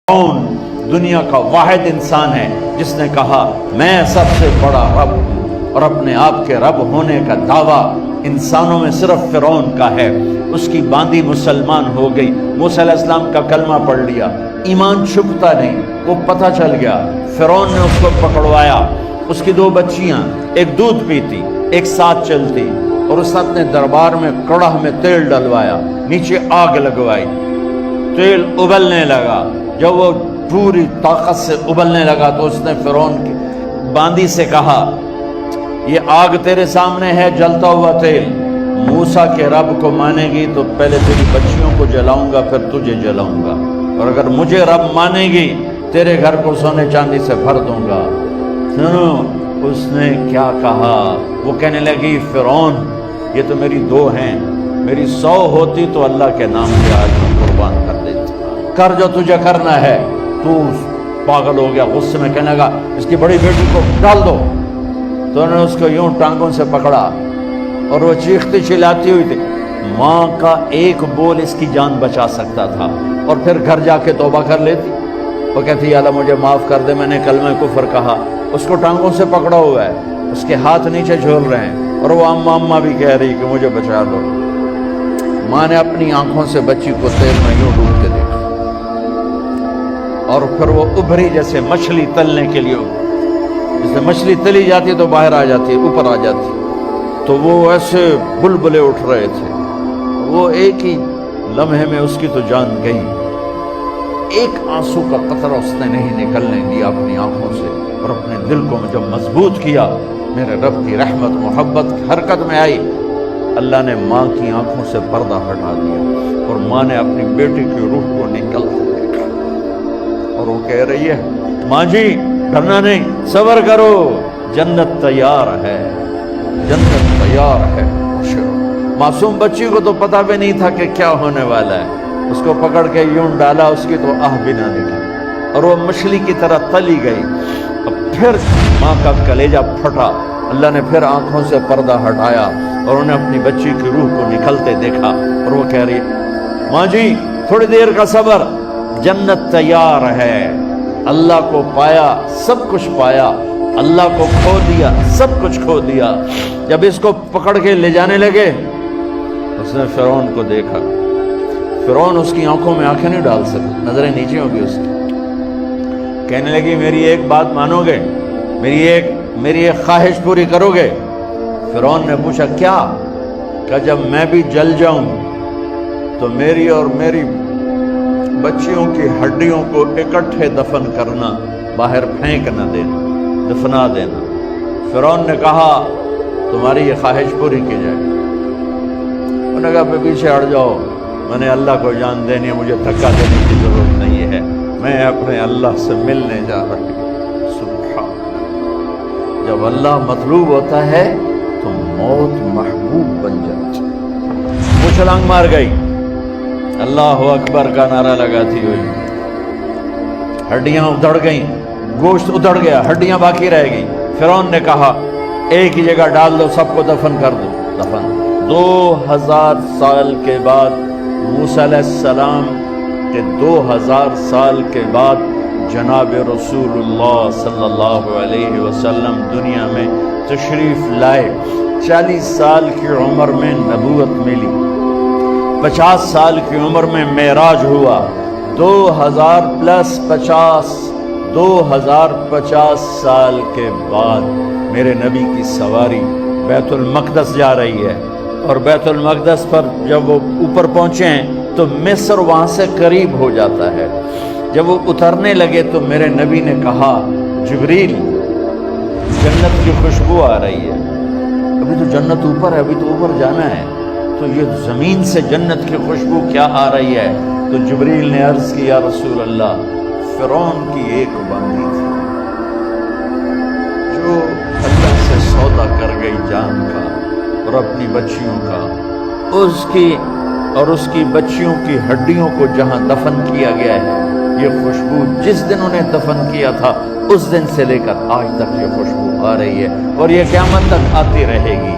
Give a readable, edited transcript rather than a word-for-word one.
فرعون دنیا کا واحد انسان ہے جس نے کہا میں سب سے بڑا رب ہوں، اور اپنے آپ کے رب ہونے کا دعویٰ انسانوں میں صرف فرعون کا ہے۔ اس کی باندی مسلمان ہو گئی، موسیٰ علیہ السلام کا کلمہ پڑھ لیا، ایمان چھپتا نہیں، وہ پتہ چل گیا۔ فرعون نے اس کو پکڑوایا، اس کی 2 بچیاں، ایک دودھ پیتی ایک ساتھ چلتی، اور اس نے اپنے دربار میں کڑاہ میں تیل ڈلوایا، نیچے آگ لگوائی، تیل ابلنے لگا۔ جب وہ پوری طاقت سے ابلنے لگا تو اس نے فرعون کی باندی سے کہا یہ آگ تیرے سامنے ہے، جلتا ہوا تیل، موسیٰ کے رب کو مانے گی تو پہلے تیری بچیوں کو جلاؤں گا پھر تجھے جلاؤں گا، اور اگر مجھے رب مانے گی تیرے گھر کو سونے چاندی سے بھر دوں گا۔ سنو اس نے کیا کہا، وہ کہنے لگی فرعون یہ تو میری 2 ہیں، میری 100 ہوتی تو اللہ کے نام سے آج میں قربان کر دیتی، کر جو تجھے کرنا ہے۔ تو پاگل ہو گیا، غصے میں کہنے لگا اس کی بڑی بیٹی کو ڈال دو۔ تو انہوں نے اس کو یوں ٹانگوں سے پکڑا اور وہ چیختی چلاتی ہوئی تھی، ماں کا ایک بول اس کی جان بچا سکتا تھا، اور پھر گھر جا کے توبہ کر لیتی۔ وہ کہتی اللہ مجھے معاف کر دے، میں نے کلمہ کفر کہا۔ اس کو ٹانگوں سے پکڑا ہوا ہے، اس کے ہاتھ نیچے جھول رہے ہیں، اور وہ اماں بھی کہہ رہی کہ مجھے بچا لو۔ ماں نے اپنی آنکھوں سے بچی کو تیل میں یوں ڈوب کے دیکھا، اور پھر وہ ابھری جیسے مچھلی تلنے کے لیے، جیسے مچھلی تلی جاتی تو باہر آ جاتی، اوپر آ جاتی، تو وہ ایسے بلبلے اٹھ رہے تھے۔ وہ ایک ہی لمحے میں اس کی تو جان گئی، ایک آنسو کا قطرہ اس نے نہیں نکلنے دیا اپنی آنکھوں سے، اور اپنے دل کو جب مضبوط کیا، میرے رب کی رحمت محبت حرکت میں آئی۔ اللہ نے ماں کی آنکھوں سے پردہ ہٹا دیا، اور ماں نے اپنی بیٹی کی روح کو نکلتے دیکھا، اور وہ کہہ رہی ہے ماں جی ڈرنا نہیں، صبر کرو، جنت تیار ہے، جنت تیار ہے۔ معصوم بچی کو تو پتہ بھی نہیں تھا کہ کیا ہونے والا ہے، اس کو پکڑ کے یوں ڈالا، اس کی تو آہ بھی نہ نکلی، اور وہ مچھلی کی طرح تلی گئی۔ اب پھر ماں کا کلیجہ پھٹا، اللہ نے پھر آنکھوں سے پردہ ہٹایا، اور انہیں اپنی بچی کی روح کو نکلتے دیکھا، اور وہ کہہ رہی ہے ماں جی تھوڑی دیر کا صبر، جنت تیار ہے۔ اللہ کو پایا سب کچھ پایا، اللہ کو کھو دیا سب کچھ کھو دیا۔ جب اس کو پکڑ کے لے جانے لگے، اس نے فرعون کو دیکھا، فرعون اس کی آنکھوں میں آنکھیں نہیں ڈال سکتا، نظریں نیچے ہوگی اس کی۔ کہنے لگی میری ایک بات مانو گے، میری ایک خواہش پوری کرو گے؟ فرعون نے پوچھا کیا؟ کہ جب میں بھی جل جاؤں تو میری اور میری بچیوں کی ہڈیوں کو اکٹھے دفن کرنا، باہر پھینک نہ دینا، دفنا دینا۔ فرعون نے کہا تمہاری یہ خواہش پوری کی جائے۔ انہوں نے کہا پیچھے ہٹ جاؤ، میں نے اللہ کو جان دینی ہے، مجھے دھکا دینے کی ضرورت نہیں ہے، میں اپنے اللہ سے ملنے جا رہی ہوں۔ سبحان اللہ، جب اللہ مطلوب ہوتا ہے تو موت محبوب بن جاتی۔ وہ چھلانگ مار گئی، اللہ اکبر کا نعرہ لگاتی ہوئی، ہڈیاں ادھڑ گئیں، گوشت ادھڑ گیا، ہڈیاں باقی رہ گئیں۔ فرعون نے کہا ایک ہی جگہ ڈال دو، سب کو دفن کر دو۔ دفن 2000 سال کے بعد، موسیٰ علیہ السلام کے 2000 سال کے بعد جناب رسول اللہ صلی اللہ علیہ وسلم دنیا میں تشریف لائے۔ 40 سال کی عمر میں نبوت ملی، 50 سال کی عمر میں معراج ہوا، 2050 سال کے بعد میرے نبی کی سواری بیت المقدس جا رہی ہے، اور بیت المقدس پر جب وہ اوپر پہنچے ہیں تو مصر وہاں سے قریب ہو جاتا ہے۔ جب وہ اترنے لگے تو میرے نبی نے کہا جبریل جنت کی خوشبو آ رہی ہے، ابھی تو جنت اوپر ہے، ابھی تو اوپر جانا ہے، تو یہ زمین سے جنت کی خوشبو کیا آ رہی ہے؟ تو جبریل نے عرض کی یا رسول اللہ فرعون کی ایک باندی تھی جو اللہ سے سودا کر گئی جان کا اور اپنی بچیوں کا، اس کی بچیوں کی ہڈیوں کو جہاں دفن کیا گیا ہے، یہ خوشبو جس دن انہیں دفن کیا تھا اس دن سے لے کر آج تک یہ خوشبو آ رہی ہے، اور یہ قیامت تک آتی رہے گی۔